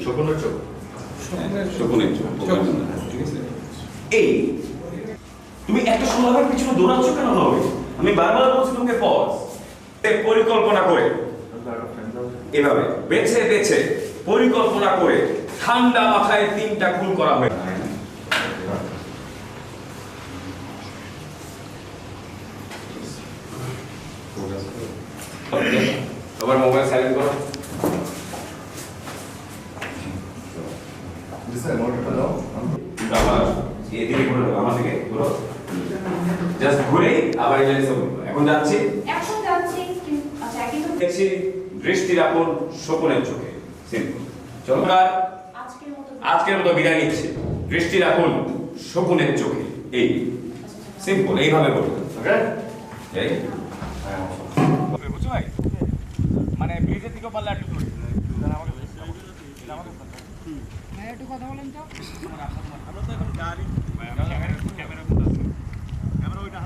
শকুনের চোখ, শকুনের চোখ, ঠিক আছে। এই তুমি এত সুন্দরভাবে পিছনে দৌড়াচ্ছ কেন হবে? আমি বারবার বলছি তোমাকে পজ। পরিকল্পনা করে এভাবে বেছে বেছে পরিকল্পনা করে ঠান্ডা মাথায় 3টা খুন করা হয়। আবার মোবাইল সাইলেন্ট করো। আবার এদিকে ঘুরে দাও, আমার দিকে ঘুরো। জাস্ট ঘুরে আবার এখানে এখন যাচ্ছি। এখন যাচ্ছি আচ্ছা কিন্তু দেখছি দৃষ্টি রাখুন শকুনের চোখে। সিম্পল। চলো আজকের মতো বিদায় নিচ্ছি। দৃষ্টি রাখুন শকুনের চোখে। এই সিম্পল, এইভাবে বলুন। ওকে? এই বুঝছো ভাই? মানে ব্রিজের দিকে পারলে একটু দূরে। ভাই একটু কথা বলেন তো। আমরা তো এখন গাড়ি ক্যামেরা ওইটা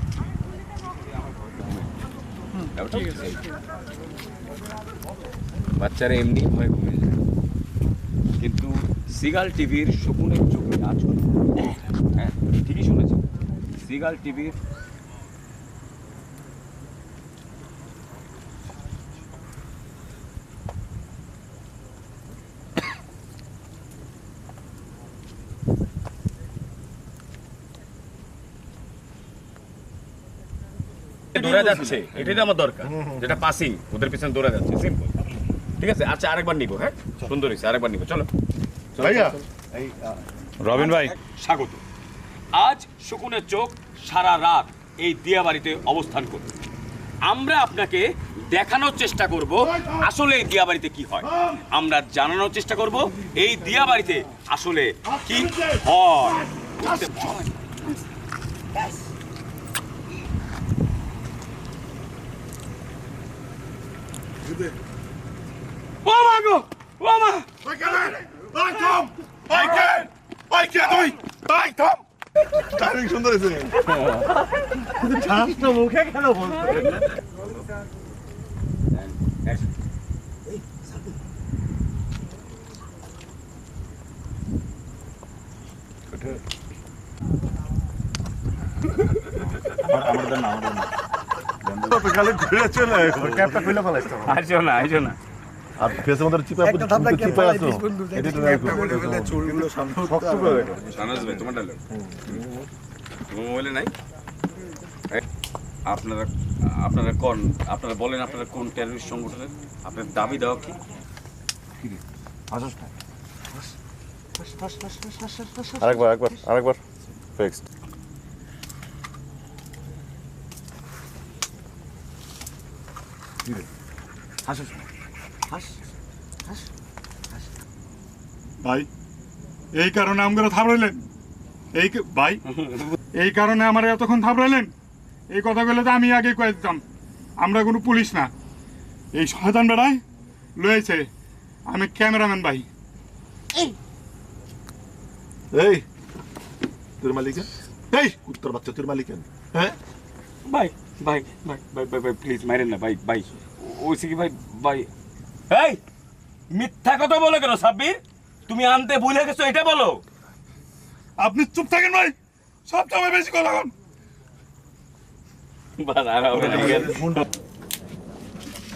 ঠিক আছে। বাচ্চারা এমনি ভয় কমে যায়, কিন্তু সিগাল টিভির শকুনের চোখে আজ হ্যাঁ ঠিকই শুনেছি। সিগাল টিভির দৌড়ে যাচ্ছে, এটাই তো আমার দরকার, যেটা পাসিং ওদের পিছনে দৌড়ে যাচ্ছে। সিম্পল, ঠিক আছে। আচ্ছা আরেকবার নিবো। হ্যাঁ সুন্দর হয়েছে, আরেকবার নিবো। চলো ভাইয়া রবিন ভাই স্বাগত। আজ শকুনের চোখ সারা রাত এই দিয়াবাড়িতে অবস্থান করবে। আমরা আপনাকে দেখানোর চেষ্টা করব আসলে এই দিয়াবাড়িতে কি হয়। আমরা জানানোর চেষ্টা করব এই দিয়াবাড়িতে আসলে কি হয়। ও মা গো, ও মা! টাইমিং সুন্দর হয়েছে। মুখে কেন বলতে আমাদের না খালি ঘুরে চলে ক্যাপটা খুলে ফেলাইছো। আইসো না, আইসো না। আর ফেসের মধ্যে চিপা চিপা আছো এটা তো চুলগুলো সামনে শক্ত করে রাখো। সানাজ ভাই তোমার ডায়লগ তোমার মোবাইলে নাই? আপনারা আপনারা বলেন আপনারা কোন টেররিস্ট সংগঠনের? আপনার দাবি দেওয়া কি? আরেকবার ফিক্সড। ভাই এই কারণে আমগুলো থাবড়াইলেন? ভাই এই কারণে আমার এতক্ষণ থাবড়াইলেন? এই কথাগুলো তো আমি আগে কয়ে দিতাম। আমরা কোনো পুলিশ না, এই শয়তান বেড়ায় লয়েছে। আমি ক্যামেরাম্যান ভাই। এই তোর মালিক, এই উত্তর বাচ্চা তোর মালিক হ্যাঁ? ভাই ভাই ভাই ভাই ভাই ভাই প্লিজ মারেন না ভাই। ভাই ওইসে কি ভাই? ভাই এই মিথ্যা কথা বলে কেন সাব্বির? তুমি আনতে ভুলে গেছো এটা বলো। আপনি চুপ থাকেন ভাই, সব সময় বেশি কথা বলেন। বাস আর হবে না।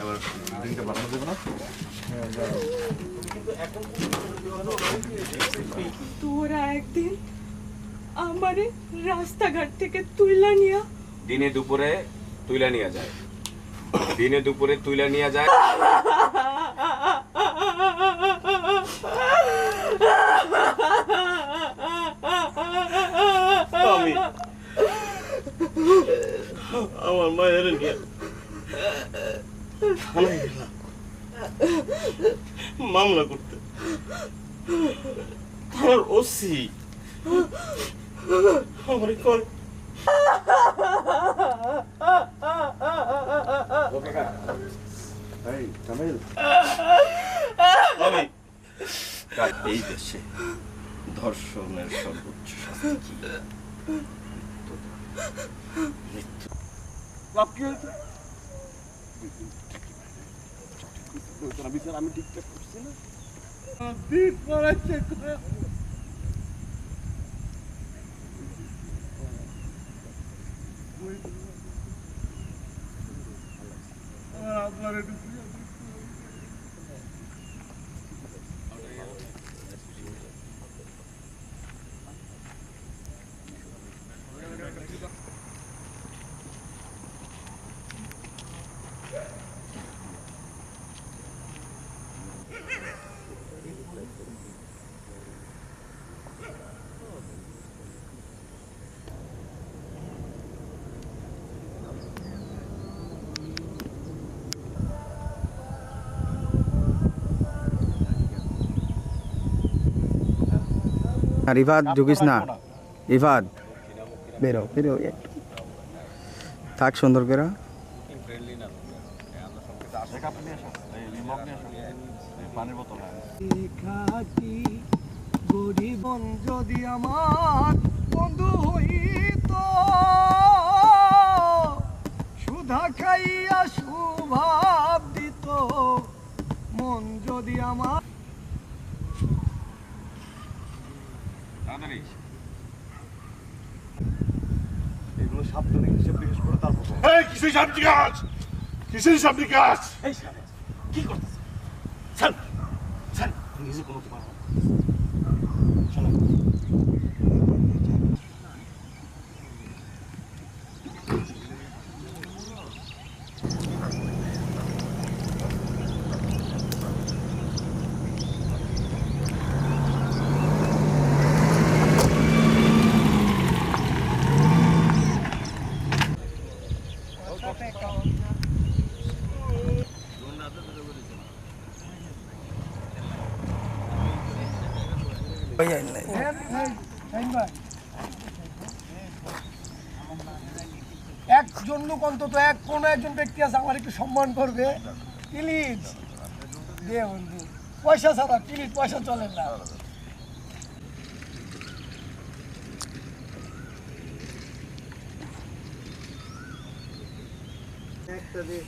এবার দিনটা বানানো যাবে না? তোরা একদিন আমারে রাস্তাঘাট থেকে তুইলা নিয়া দিনে দুপুরে তুইলা নিয়ে যায়, দিনে দুপুরে তুইলা নিয়ে যায়। আমার মায়ের নিয়ে থানায় গেলাম মামলা করতে। থানার ওসি আমার কল এই দেশে ধর্ষণের সর্বোচ্চ শাস্তি মৃত্যু। বিচার আমি ঠিকঠাক করছি না? আর ইফাত ঢুকিস না, ইফাত বেরো বেরো একটু থাক সুন্দর করে। গরিবন যদি আমার বন্ধু হইত, সুধা খাইয়া সুভাব দিত, মন যদি আমার এগুলো সাবধানে হিসেব নিকেশ করে তারপর এই কিসের হিসাব নিকাশ, কিসের হিসাব নিকাশ? এই কি করতেছ? চল চল, নিজে কোনো তোমার চলো। একজন লোক অন্তত কোনো একজন ব্যক্তি আছে আমার একটু সম্মান করবে প্লিজ। দে বন্ধু, পয়সা ছাড়া প্লিজ, পয়সা চলে না। একটা দিয়ে